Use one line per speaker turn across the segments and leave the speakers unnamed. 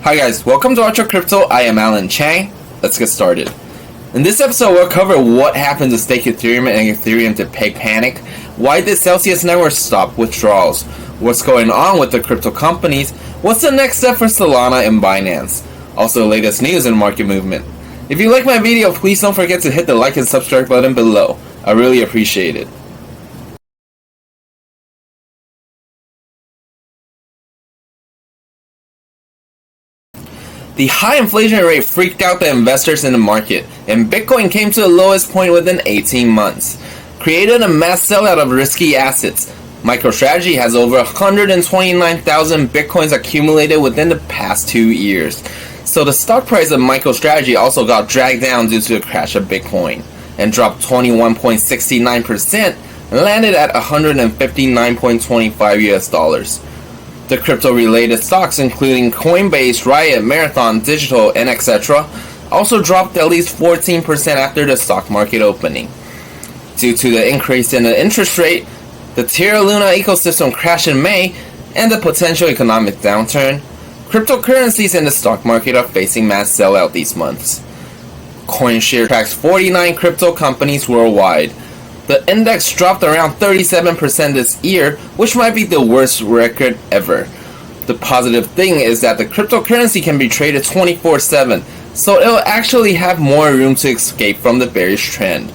Hi guys, welcome to MorrisBrownCrypto. I am Alan Chang. Let's get started. In this episode, we'll cover what happened to stake Ethereum and Ethereum Depeg panic, why did Celsius Network stop withdrawals, what's going on with the crypto companies, what's the next step for Solana and Binance, also the latest news and market movement. If you like my video, please don't forget to hit the like and subscribe button below. I really appreciate it. The high inflation rate freaked out the investors in the market, and Bitcoin came to the lowest point within 18 months, created a mass sellout of risky assets. MicroStrategy has over 129,000 Bitcoins accumulated within the past 2 years. So the stock price of MicroStrategy also got dragged down due to the crash of Bitcoin, and dropped 21.69% and landed at $159.25 US. The crypto-related stocks, including Coinbase, Riot, Marathon, Digital, and etc., also dropped at least 14% after the stock market opening. Due to the increase in the interest rate, the Terra Luna ecosystem crashed in May, and the potential economic downturn, cryptocurrencies in the stock market are facing mass sellout these months. CoinShare tracks 49 crypto companies worldwide. The index dropped around 37% this year, which might be the worst record ever. The positive thing is that the cryptocurrency can be traded 24/7, so it'll actually have more room to escape from the bearish trend.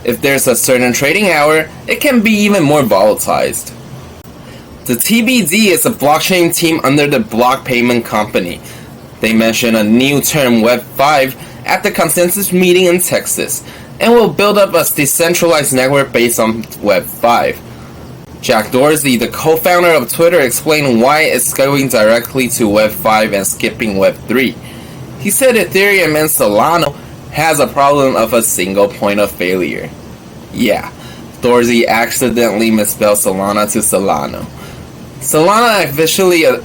If there's a certain trading hour, it can be even more volatilized. The TBD is a blockchain team under the Block Payment Company. They mentioned a new term, Web 5, at the consensus meeting in Texas, and will build up a decentralized network based on Web 5. Jack Dorsey, the co-founder of Twitter, explained why it's going directly to Web 5 and skipping Web 3. He said Ethereum and Solana has a problem of a single point of failure. Yeah, Dorsey accidentally misspelled Solana to Solano. Solana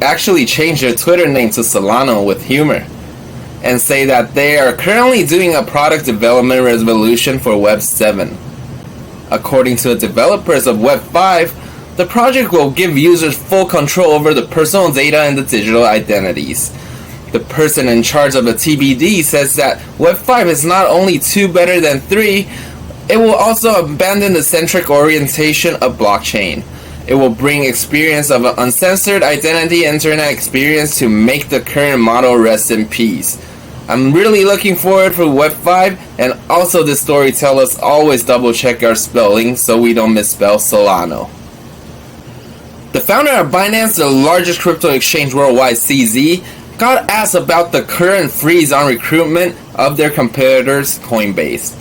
actually changed their Twitter name to Solano with humor, and say that they are currently doing a product development resolution for Web 7. According to the developers of Web 5, the project will give users full control over the personal data and the digital identities. The person in charge of the TBD says that Web 5 is not only 2 better than 3, it will also abandon the centric orientation of blockchain. It will bring experience of an uncensored identity internet experience to make the current model rest in peace. I'm really looking forward for Web 5, and also this story tells us always double check our spelling so we don't misspell Solano. The founder of Binance, the largest crypto exchange worldwide, CZ, got asked about the current freeze on recruitment of their competitors, Coinbase.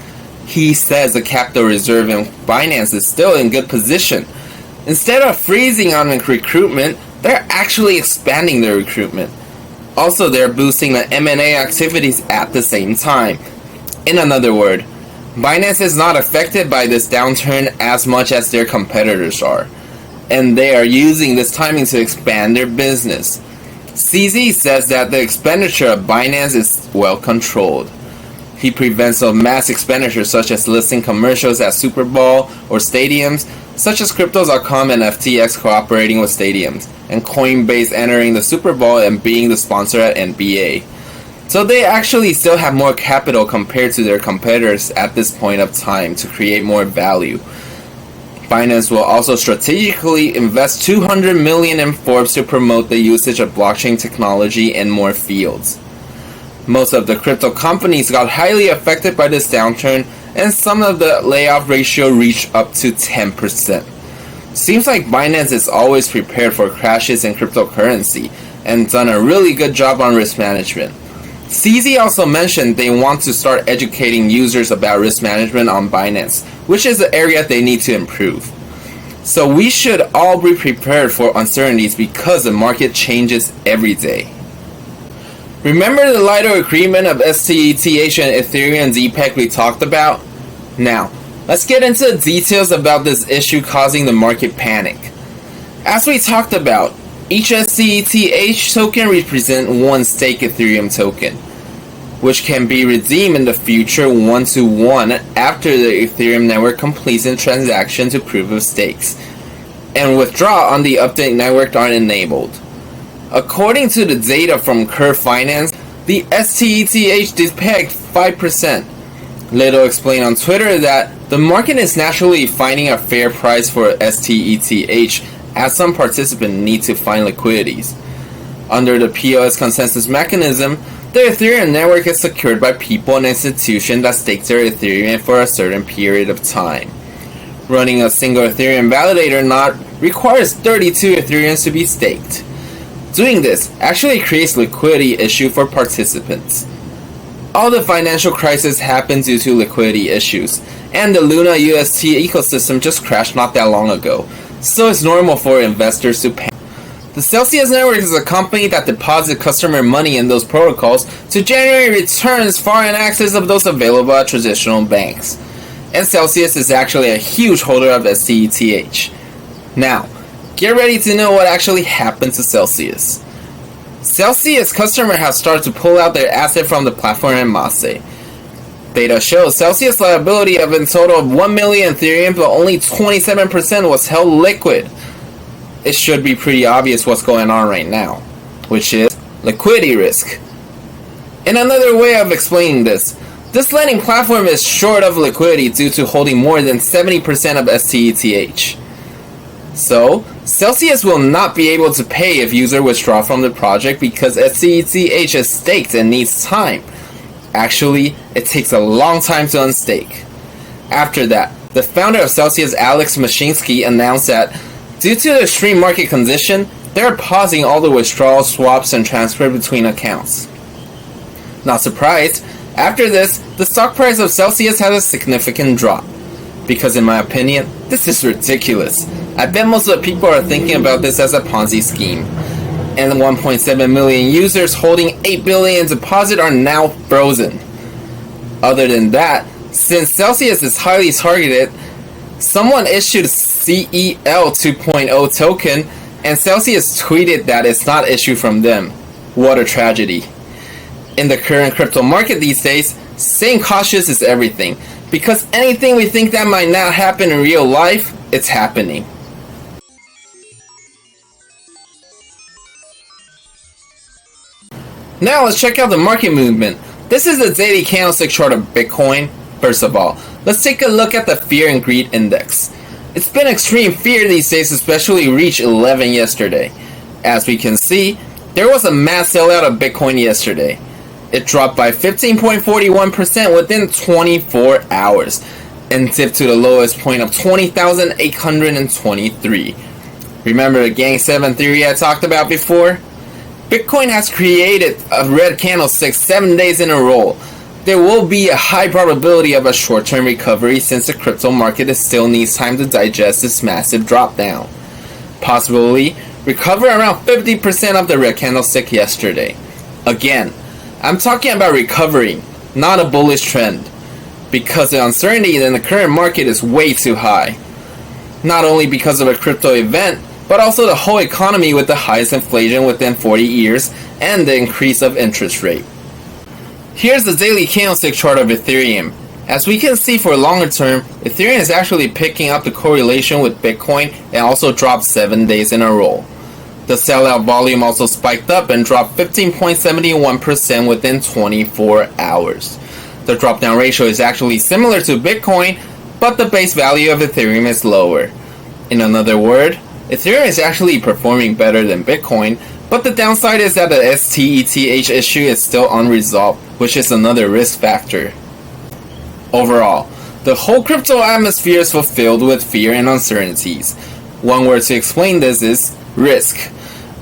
He says the capital reserve in Binance is still in good position. Instead of freezing on recruitment, they're actually expanding their recruitment. Also, they're boosting the M&A activities at the same time. In another word, Binance is not affected by this downturn as much as their competitors are, and they are using this timing to expand their business. CZ says that the expenditure of Binance is well controlled. He prevents of mass expenditures such as listing commercials at Super Bowl or stadiums, such as Crypto.com and FTX cooperating with stadiums, and Coinbase entering the Super Bowl and being the sponsor at NBA. So they actually still have more capital compared to their competitors at this point of time to create more value. Binance will also strategically invest $200 million in Forbes to promote the usage of blockchain technology in more fields. Most of the crypto companies got highly affected by this downturn, and some of the layoff ratio reached up to 10%. Seems like Binance is always prepared for crashes in cryptocurrency and done a really good job on risk management. CZ also mentioned they want to start educating users about risk management on Binance, which is the area they need to improve. So we should all be prepared for uncertainties because the market changes every day. Remember the LIDO agreement of stETH and Ethereum Depeg we talked about? Now, let's get into the details about this issue causing the market panic. As we talked about, each stETH token represents one stake Ethereum token, which can be redeemed in the future 1-to-1 after the Ethereum network completes a transaction to proof of stakes, and withdrawal on the update network are enabled. According to the data from Curve Finance, the stETH Depeg 5%. LIDO explained on Twitter that the market is naturally finding a fair price for stETH as some participants need to find liquidities. Under the POS consensus mechanism, the Ethereum network is secured by people and institutions that stake their Ethereum for a certain period of time. Running a single Ethereum validator node requires 32 Ethereums to be staked. Doing this actually creates liquidity issue for participants. All the financial crisis happened due to liquidity issues, and the Luna UST ecosystem just crashed not that long ago, so it's normal for investors to panic. The Celsius network is a company that deposits customer money in those protocols to generate returns far in excess of those available at traditional banks. And Celsius is actually a huge holder of stETH. Now, get ready to know what actually happened to Celsius. Celsius customers have started to pull out their asset from the platform en masse. Data shows Celsius liability of in total of 1 million Ethereum, but only 27% was held liquid. It should be pretty obvious what's going on right now, which is liquidity risk. In another way of explaining this lending platform is short of liquidity due to holding more than 70% of stETH. So, Celsius will not be able to pay if users withdraw from the project because stETH is staked and needs time. Actually, it takes a long time to unstake. After that, the founder of Celsius, Alex Mashinsky, announced that due to the extreme market condition, they are pausing all the withdrawals, swaps, and transfer between accounts. Not surprised, after this, the stock price of Celsius has a significant drop. Because in my opinion, this is ridiculous. I bet most of the people are thinking about this as a Ponzi scheme. And the 1.7 million users holding 8 billion deposit are now frozen. Other than that, since Celsius is highly targeted, someone issued CEL 2.0 token and Celsius tweeted that it's not issued from them. What a tragedy. In the current crypto market these days, staying cautious is everything, because anything we think that might not happen in real life, it's happening. Now let's check out the market movement. This is the daily candlestick chart of Bitcoin. First of all, let's take a look at the Fear and Greed Index. It's been extreme fear these days, especially reached 11 yesterday. As we can see, there was a mass sellout of Bitcoin yesterday. It dropped by 15.41% within 24 hours and dipped to the lowest point of 20,823. Remember the Gang 7 theory I talked about before? Bitcoin has created a red candlestick 7 days in a row. There will be a high probability of a short-term recovery since the crypto market still needs time to digest this massive drop down. Possibly recover around 50% of the red candlestick yesterday. Again, I'm talking about recovery, not a bullish trend, because the uncertainty in the current market is way too high. Not only because of a crypto event, but also the whole economy with the highest inflation within 40 years and the increase of interest rate. Here's the daily candlestick chart of Ethereum. As we can see, for longer term, Ethereum is actually picking up the correlation with Bitcoin and also dropped 7 days in a row. The sellout volume also spiked up and dropped 15.71% within 24 hours. The drop down ratio is actually similar to Bitcoin, but the base value of Ethereum is lower. In another word, Ethereum is actually performing better than Bitcoin, but the downside is that the stETH issue is still unresolved, which is another risk factor. Overall, the whole crypto atmosphere is fulfilled with fear and uncertainties. One word to explain this is risk.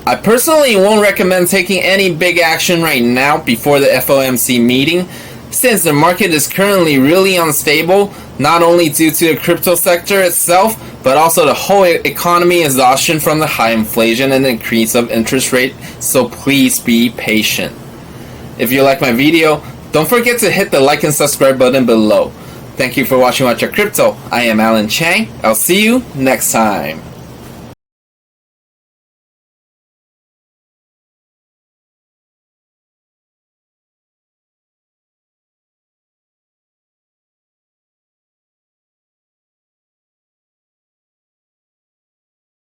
I personally won't recommend taking any big action right now before the FOMC meeting, since the market is currently really unstable, not only due to the crypto sector itself, but also the whole economy exhaustion from the high inflation and increase of interest rate, so please be patient. If you like my video, don't forget to hit the like and subscribe button below. Thank you for watching Watch Your Crypto. I am Alan Chang. I'll see you next time.